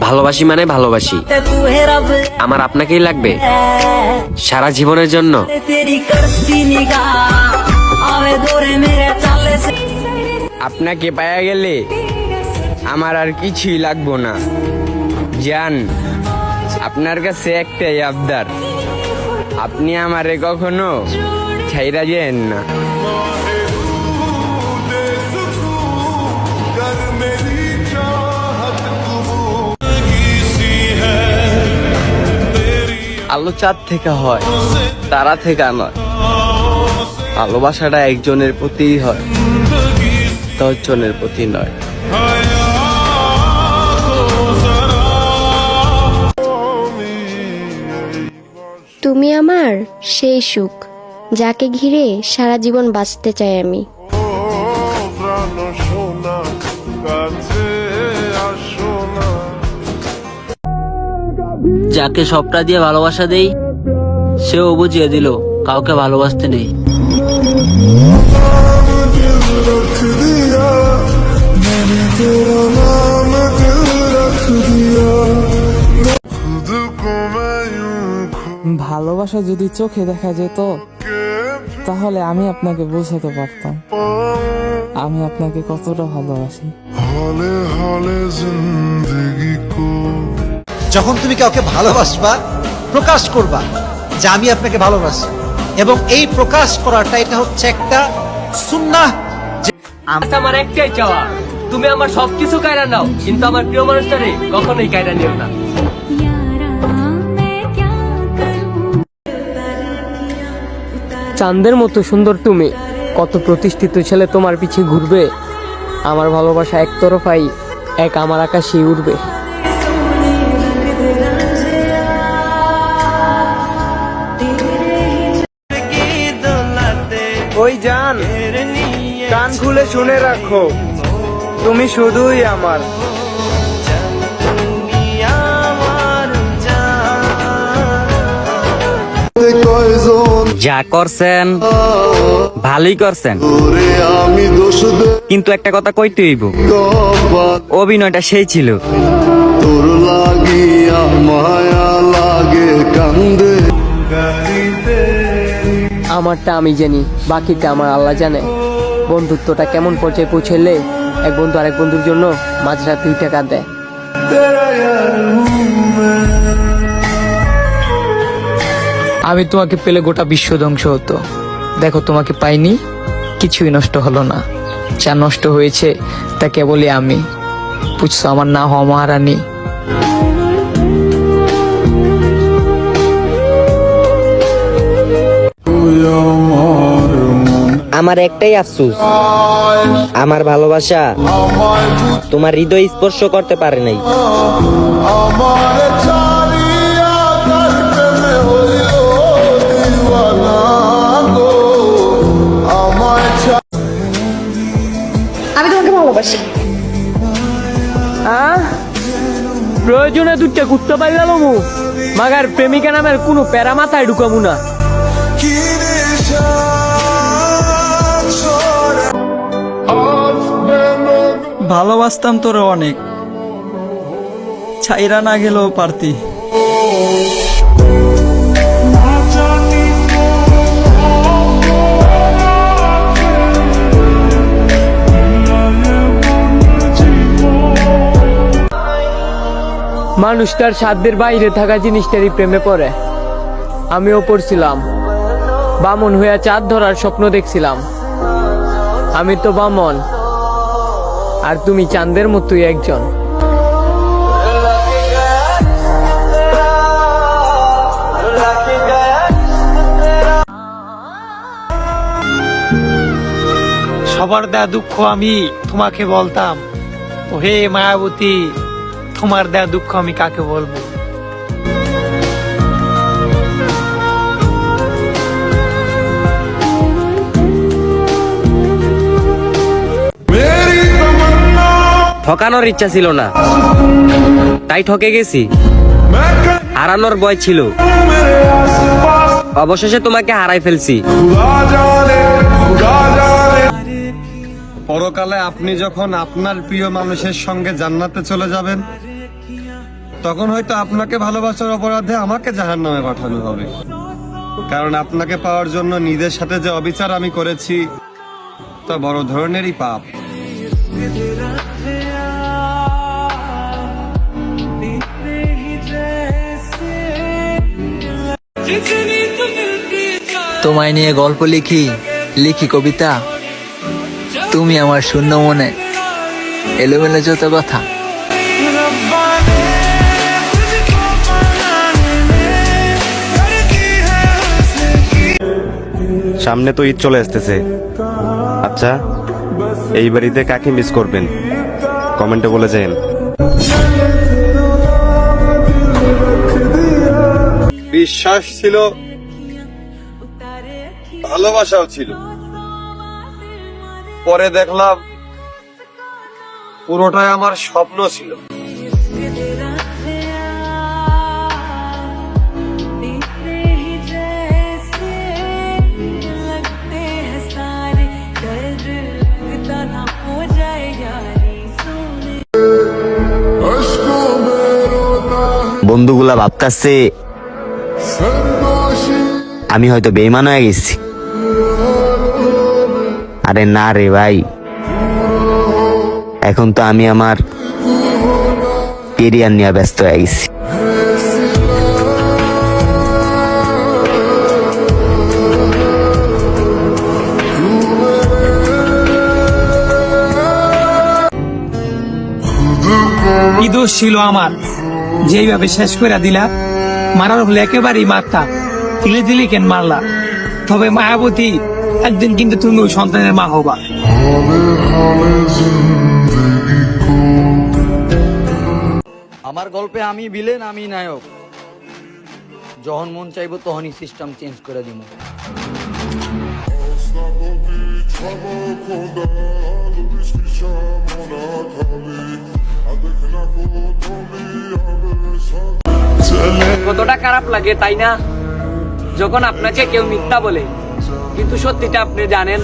ভালোবাসি মানে ভালোবাসি, আমার আপনাকেই লাগবে সারা জীবনের জন্য। আপনাকে পাওয়া গেলে আমার আর কিছুই লাগবো না। জান, আপনার কাছে একটাই আবদার, আপনি আমারে কখনো ছাইরা যেন না। আলো চাঁদ থেকে হয়, তারা থেকে নয়। ভালোবাসাটা একজনের প্রতিই হয়, 10 জনের প্রতি নয়। তুমি আমার সেই সুখ, যাকে ঘিরে সারা জীবন বাঁচতে চাই আমি। যাকে সবটা দিয়ে ভালোবাসা দেই, সেও বুঝিয়ে দিল কাউকে ভালোবাসতে নেই। ভালোবাসা যদি চোখে দেখা যেত, তাহলে আমি আপনাকে বোঝাতে পারতাম আমি আপনাকে কতটা ভালোবাসি। যখন তুমি কাউকে ভালোবাসবা, প্রকাশ করবা যে আমি আপনাকে ভালোবাসি, এবং এই প্রকাশ করাটা এটা হচ্ছে একটা সুন্নাহ। আমার একটাই চাওয়া, তুমি আমার সবকিছু কায়রা নাও, কিন্তু আমার প্রিয় মানুষটারে কখনোই কায়রা নিও না। চাঁদের মতো সুন্দর তুমি, কত প্রতিষ্ঠিত ছেলে তোমার পিছে ঘুরবে। আমার ভালোবাসা একতরফাই, এক আমার আকাশে উড়বে। ওই জান, কান খুলে শুনে রাখো, তুমি শুধুই আমার। যা করছেন ভালোই করছেন, কিন্তু একটা কথা কইতে হইব, অভিনয়টা সেই ছিল। আমারটা আমি জানি, বাকিটা আমার আল্লাহ জানে। বন্ধুত্বটা কেমন পর্যায়ে পৌঁছলে এক বন্ধু আরেক বন্ধুর জন্য মাঝরাত 2 টাকা দেয়। আমি তোমাকে পেলে গোটা বিশ্ব ধ্বংস হতো। দেখো, তোমাকে পাইনি, কিছুই নষ্ট হলো না। যা নষ্ট হয়েছে তা কেবলই আমি। বুঝছো, আমার না হওয়া মহারানী। আমার একটাই আফসোস, আমার ভালোবাসা তোমার হৃদয় স্পর্শ করতে পারে নাই। আমি তোমাকে ভালোবাসি। প্রয়োজনে 2টা কুত্তা পাইলাম মাগার প্রেমিকা নামের কোনো প্যারা মাথায় ঢুকাবো না। ভালোবাসতাম তোরা অনেক, ছাইরা না গেলেও পারতি। মানুষ তার সাধ্যের বাইরে থাকা জিনিসটারই প্রেমে পড়ে। আমিও পড়ছিলাম, বামন হইয়া চাঁদ ধরার স্বপ্ন দেখছিলাম। আমি তো বামন, আর তুমি চাঁদের মতোই একজন। সবার দেয়া দুঃখ আমি তোমাকে বলতাম, ও হে মায়াবতী, তোমার দেয়া দুঃখ আমি কাকে বলবো। ঠকানোর ইচ্ছা ছিল না, তাই ঠকে গেছি। হারানোর ভয় ছিল, অবশেষে তোমাকে হারাই ফেলছি। পরকালে আপনি যখন আপনার প্রিয় মানুষের সঙ্গে জান্নাতে চলে যাবেন, তখন হয়তো আপনাকে ভালোবাসার অপরাধে আমাকে জাহান্নামে পাঠানো হবে। কারণ আপনাকে পাওয়ার জন্য নিজের সাথে যে অবিচার আমি করেছি তা বড় ধরনেরই পাপ। তোমায় নিয়ে গল্প লিখি, লিখি কবিতা, তুমি আমার শূন্য মনে এলোমেলো যত কথা। সামনে তো ঈদ চলে আসতেছে। আচ্ছা, এই বাড়িতে কাকে মিস করবেন কমেন্টে বলে যান। বিশ্বাস ছিল, ভালোবাসাও ছিল, পরে দেখলাম পুরোটাই আমার স্বপ্ন ছিল। বন্ধুগুলা ভাবতাছে আমি হয়তো বেঈমান হয়ে গেছি। আরে না রে ভাই, এখন তো আমি আমার কেরিয়ার নিয়ে ব্যস্ত হয়ে গেছি। কি দোষ ছিল আমার যেইভাবে শেষ করে দিলা? মারার হলে একেবারেই মারতা, তিলে তিলে কেন মারলা? তবে মায়াবতী, একদিন কিন্তু তুমি ওই সন্তানের মা হবা। আমার গল্পে আমি ভিলেন, আমি নায়ক। যখন মন চাইবো তখনই সিস্টেম চেঞ্জ করে দিব। কতটা খারাপ লাগে তাই না, যখন আপনাকে কেউ মিথ্যা বলে কিন্তু সত্যিটা আপনি জানেন।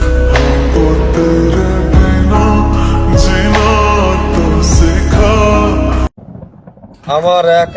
আমার এক